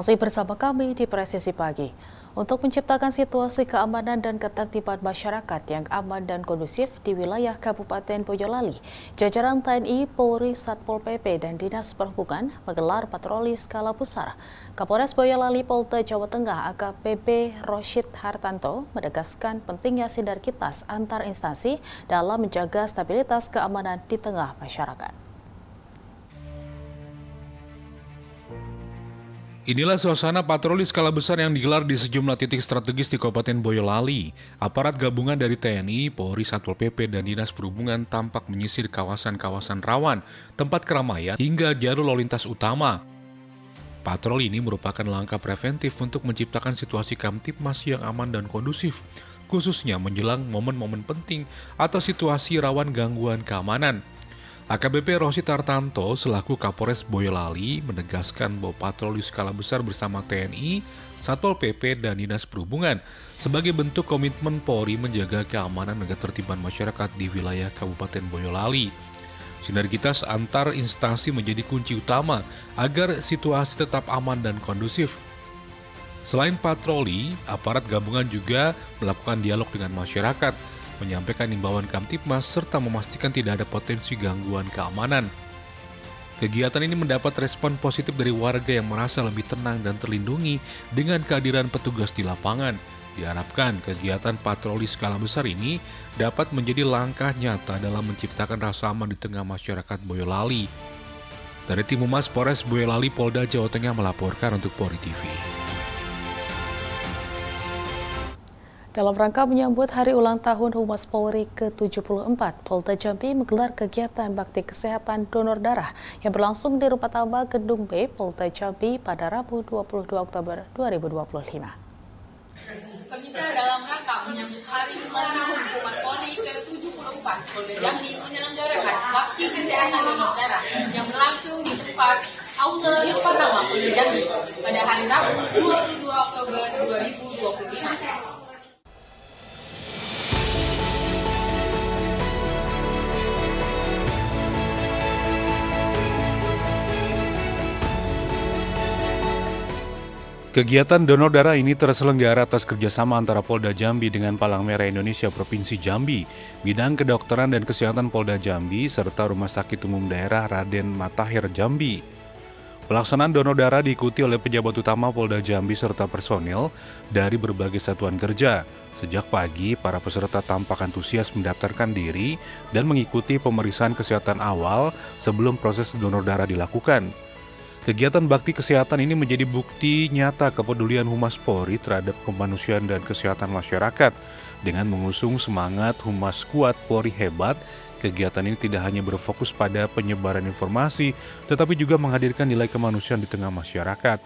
Masih bersama kami di Presisi Pagi. Untuk menciptakan situasi keamanan dan ketertiban masyarakat yang aman dan kondusif di wilayah Kabupaten Boyolali, jajaran TNI, Polri, Satpol PP, dan Dinas Perhubungan menggelar patroli skala besar. Kapolres Boyolali Polda Jawa Tengah AKBP Roshid Hartanto menegaskan pentingnya sinergitas antar instansi dalam menjaga stabilitas keamanan di tengah masyarakat. Inilah suasana patroli skala besar yang digelar di sejumlah titik strategis di Kabupaten Boyolali. Aparat gabungan dari TNI, Polri, Satpol PP, dan Dinas Perhubungan tampak menyisir kawasan-kawasan rawan, tempat keramaian, hingga jalur lalu lintas utama. Patroli ini merupakan langkah preventif untuk menciptakan situasi Kamtibmas yang aman dan kondusif, khususnya menjelang momen-momen penting atau situasi rawan gangguan keamanan. AKBP Roshid Hartanto selaku Kapolres Boyolali menegaskan bahwa patroli skala besar bersama TNI, Satpol PP, dan Dinas Perhubungan sebagai bentuk komitmen Polri menjaga keamanan dan ketertiban masyarakat di wilayah Kabupaten Boyolali. Sinergitas antar instansi menjadi kunci utama agar situasi tetap aman dan kondusif. Selain patroli, aparat gabungan juga melakukan dialog dengan masyarakat, menyampaikan imbauan Kamtibmas serta memastikan tidak ada potensi gangguan keamanan. Kegiatan ini mendapat respon positif dari warga yang merasa lebih tenang dan terlindungi dengan kehadiran petugas di lapangan. Diharapkan kegiatan patroli skala besar ini dapat menjadi langkah nyata dalam menciptakan rasa aman di tengah masyarakat Boyolali. Dari Tim Humas Polres Boyolali Polda Jawa Tengah melaporkan untuk Polri TV. Dalam rangka menyambut Hari Ulang Tahun Humas Polri ke-74, Polda Jambi menggelar kegiatan bakti kesehatan donor darah yang berlangsung di Rupa Tama Gedung B, Polda Jambi pada Rabu 22 Oktober 2025. Pemirsa, dalam rangka menyambut Hari Ulang Tahun Humas Polri ke-74, Polda Jambi menyelenggarakan bakti kesehatan donor darah yang berlangsung di tempat Aula Rupa Tama Polda Jambi pada hari Rabu 22 Oktober 2025. Kegiatan donor darah ini terselenggara atas kerjasama antara Polda Jambi dengan Palang Merah Indonesia Provinsi Jambi, Bidang Kedokteran dan Kesehatan Polda Jambi, serta Rumah Sakit Umum Daerah Raden Matahir Jambi. Pelaksanaan donor darah diikuti oleh pejabat utama Polda Jambi serta personil dari berbagai satuan kerja. Sejak pagi, para peserta tampak antusias mendaftarkan diri dan mengikuti pemeriksaan kesehatan awal sebelum proses donor darah dilakukan. Kegiatan bakti kesehatan ini menjadi bukti nyata kepedulian Humas Polri terhadap kemanusiaan dan kesehatan masyarakat. Dengan mengusung semangat Humas Kuat Polri Hebat, kegiatan ini tidak hanya berfokus pada penyebaran informasi, tetapi juga menghadirkan nilai kemanusiaan di tengah masyarakat.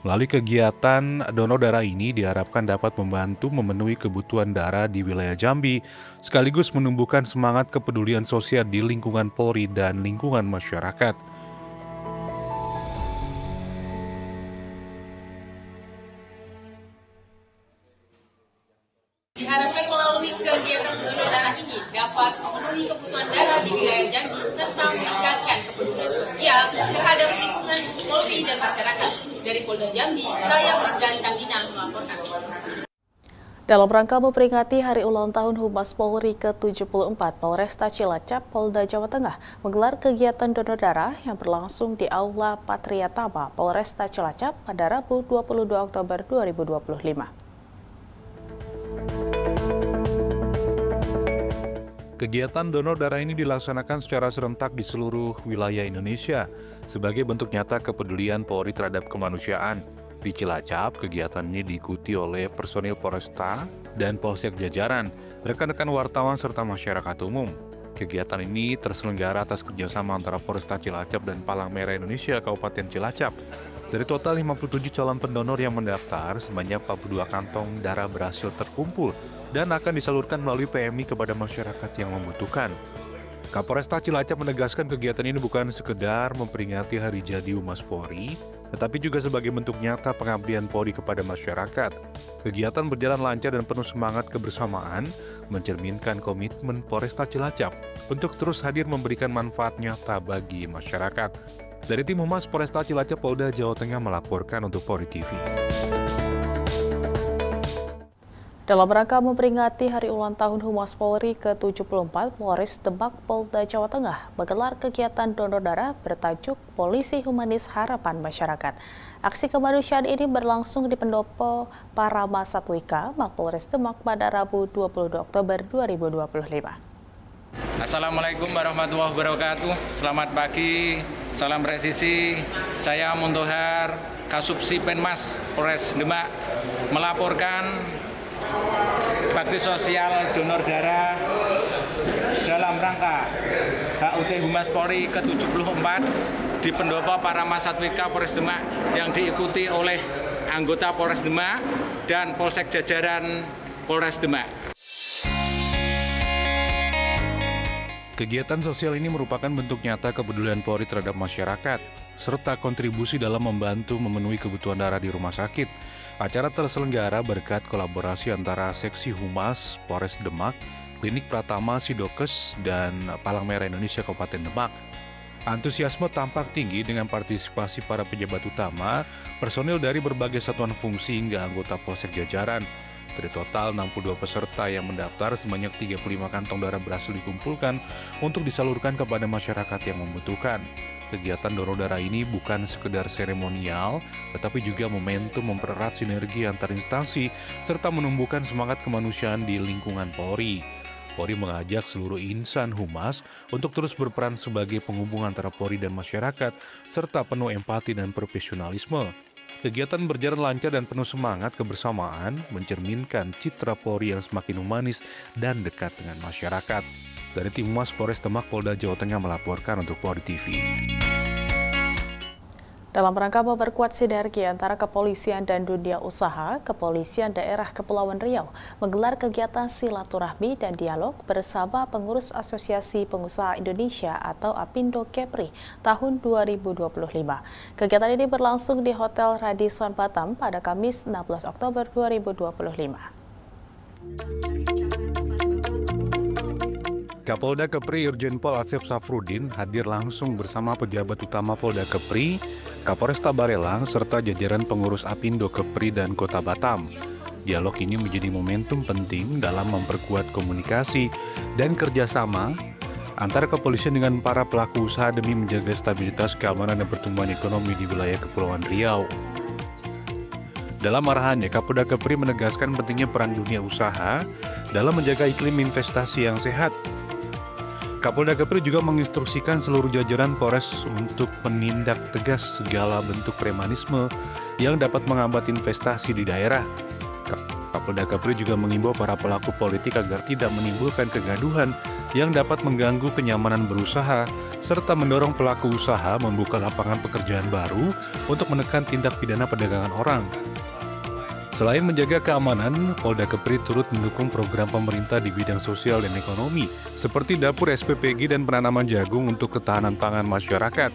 Melalui kegiatan donor darah ini diharapkan dapat membantu memenuhi kebutuhan darah di wilayah Jambi, sekaligus menumbuhkan semangat kepedulian sosial di lingkungan Polri dan lingkungan masyarakat. Diharapkan melalui kegiatan donor darah ini dapat memenuhi kebutuhan darah di wilayah Jambi serta meningkatkan kepedulian sosial terhadap lingkungan Polri dan masyarakat. Dari Polda Jambi, saya Mardan Tandina melaporkan. Dalam rangka memperingati Hari Ulang Tahun Humas Polri ke-74, Polresta Cilacap, Polda Jawa Tengah menggelar kegiatan donor darah yang berlangsung di Aula Patria Tama, Polresta Cilacap pada Rabu 22 Oktober 2025. Kegiatan donor darah ini dilaksanakan secara serentak di seluruh wilayah Indonesia sebagai bentuk nyata kepedulian Polri terhadap kemanusiaan. Di Cilacap, kegiatan ini diikuti oleh personil Polresta dan Polsek jajaran, rekan-rekan wartawan serta masyarakat umum. Kegiatan ini terselenggara atas kerjasama antara Polresta Cilacap dan Palang Merah Indonesia Kabupaten Cilacap. Dari total 57 calon pendonor yang mendaftar, sebanyak 42 kantong darah berhasil terkumpul dan akan disalurkan melalui PMI kepada masyarakat yang membutuhkan. Kapolresta Cilacap menegaskan kegiatan ini bukan sekedar memperingati Hari Jadi Humas Polri, tetapi juga sebagai bentuk nyata pengabdian Polri kepada masyarakat. Kegiatan berjalan lancar dan penuh semangat kebersamaan, mencerminkan komitmen Polresta Cilacap untuk terus hadir memberikan manfaat nyata bagi masyarakat. Dari tim Humas Polresta Cilacap, Polda Jawa Tengah melaporkan untuk Polri TV. Dalam rangka memperingati Hari Ulang Tahun Humas Polri ke-74, Polres Demak, Polda Jawa Tengah menggelar kegiatan donor darah bertajuk Polisi Humanis Harapan Masyarakat. Aksi kemanusiaan ini berlangsung di Pendopo Parama Satwika, Mapolres Demak pada Rabu 22 Oktober 2025. Assalamualaikum warahmatullahi wabarakatuh. Selamat pagi, salam presisi. Saya Montohar, Kasubsi Penmas Polres Demak melaporkan bakti sosial donor darah dalam rangka HUT Humas Polri ke-74 di Pendopo Parama Satwika Polres Demak yang diikuti oleh anggota Polres Demak dan Polsek jajaran Polres Demak. Kegiatan sosial ini merupakan bentuk nyata kepedulian Polri terhadap masyarakat, serta kontribusi dalam membantu memenuhi kebutuhan darah di rumah sakit. Acara terselenggara berkat kolaborasi antara Seksi Humas Polres Demak, Klinik Pratama Sidokes, dan Palang Merah Indonesia Kabupaten Demak. Antusiasme tampak tinggi dengan partisipasi para pejabat utama, personil dari berbagai satuan fungsi hingga anggota Polsek jajaran. Dari total 62 peserta yang mendaftar, sebanyak 35 kantong darah berhasil dikumpulkan untuk disalurkan kepada masyarakat yang membutuhkan. Kegiatan donor darah ini bukan sekedar seremonial, tetapi juga momentum mempererat sinergi antar instansi serta menumbuhkan semangat kemanusiaan di lingkungan Polri. Polri mengajak seluruh insan humas untuk terus berperan sebagai penghubung antara Polri dan masyarakat, serta penuh empati dan profesionalisme. Kegiatan berjalan lancar dan penuh semangat kebersamaan mencerminkan citra Polri yang semakin humanis dan dekat dengan masyarakat. Dari tim Humas Polres Demak, Polda Jawa Tengah melaporkan untuk Polri TV. Dalam rangka memperkuat sinergi antara kepolisian dan dunia usaha, Kepolisian Daerah Kepulauan Riau menggelar kegiatan silaturahmi dan dialog bersama pengurus Asosiasi Pengusaha Indonesia atau Apindo Kepri tahun 2025. Kegiatan ini berlangsung di Hotel Radisson Batam pada Kamis 16 Oktober 2025. Kapolda Kepri Irjen Pol Asep Safrudin hadir langsung bersama pejabat utama Polda Kepri, Kapolresta Barelang, serta jajaran pengurus Apindo Kepri dan Kota Batam. Dialog ini menjadi momentum penting dalam memperkuat komunikasi dan kerjasama antara kepolisian dengan para pelaku usaha demi menjaga stabilitas, keamanan, dan pertumbuhan ekonomi di wilayah Kepulauan Riau. Dalam arahannya, Kapolda Kepri menegaskan pentingnya peran dunia usaha dalam menjaga iklim investasi yang sehat. Kapolda Kepri juga menginstruksikan seluruh jajaran Polres untuk menindak tegas segala bentuk premanisme yang dapat menghambat investasi di daerah. Kapolda Kepri juga mengimbau para pelaku politik agar tidak menimbulkan kegaduhan yang dapat mengganggu kenyamanan berusaha, serta mendorong pelaku usaha membuka lapangan pekerjaan baru untuk menekan tindak pidana perdagangan orang. Selain menjaga keamanan, Polda Kepri turut mendukung program pemerintah di bidang sosial dan ekonomi, seperti dapur SPPG dan penanaman jagung untuk ketahanan pangan masyarakat.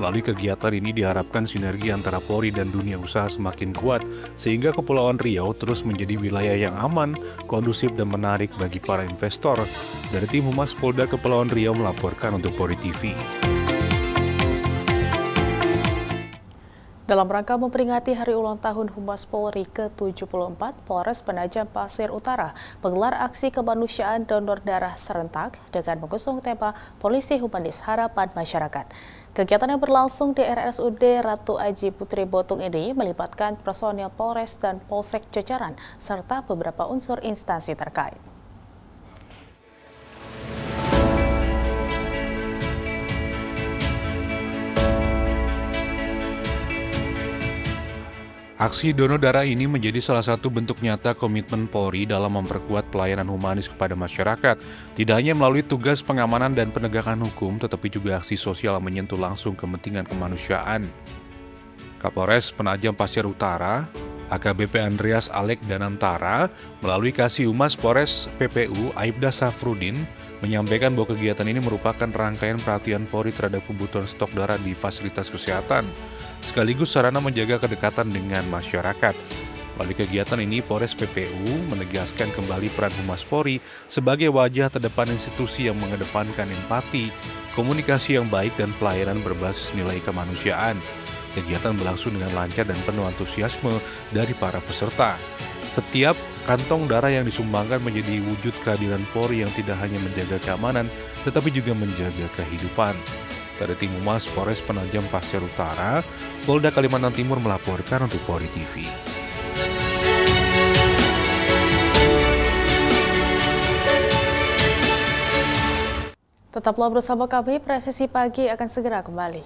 Melalui kegiatan ini diharapkan sinergi antara Polri dan dunia usaha semakin kuat, sehingga Kepulauan Riau terus menjadi wilayah yang aman, kondusif, dan menarik bagi para investor. Dari tim Humas Polda Kepulauan Riau melaporkan untuk Polri TV. Dalam rangka memperingati Hari Ulang Tahun Humas Polri ke-74, Polres Penajam Pasir Utara menggelar aksi kemanusiaan donor darah serentak dengan mengusung tema Polisi Humanis Harapan Masyarakat. Kegiatan yang berlangsung di RSUD Ratu Aji Putri Botung ini melibatkan personil Polres dan Polsek jajaran serta beberapa unsur instansi terkait. Aksi donor darah ini menjadi salah satu bentuk nyata komitmen Polri dalam memperkuat pelayanan humanis kepada masyarakat, tidak hanya melalui tugas pengamanan dan penegakan hukum, tetapi juga aksi sosial menyentuh langsung kepentingan kemanusiaan. Kapolres Penajam Pasir Utara, AKBP Andreas Alek Danantara, melalui Kasih Humas Polres PPU Aibda Safrudin, menyampaikan bahwa kegiatan ini merupakan rangkaian perhatian Polri terhadap kebutuhan stok darah di fasilitas kesehatan, sekaligus sarana menjaga kedekatan dengan masyarakat. Melalui kegiatan ini, Polres PPU menegaskan kembali peran Humas Polri sebagai wajah terdepan institusi yang mengedepankan empati, komunikasi yang baik, dan pelayanan berbasis nilai kemanusiaan. Kegiatan berlangsung dengan lancar dan penuh antusiasme dari para peserta. Setiap kantong darah yang disumbangkan menjadi wujud kehadiran Polri yang tidak hanya menjaga keamanan, tetapi juga menjaga kehidupan. Dari tim Humas Polres Penajam Pasir Utara, Polda Kalimantan Timur melaporkan untuk Polri TV. Tetaplah bersama kami, Presisi Pagi akan segera kembali.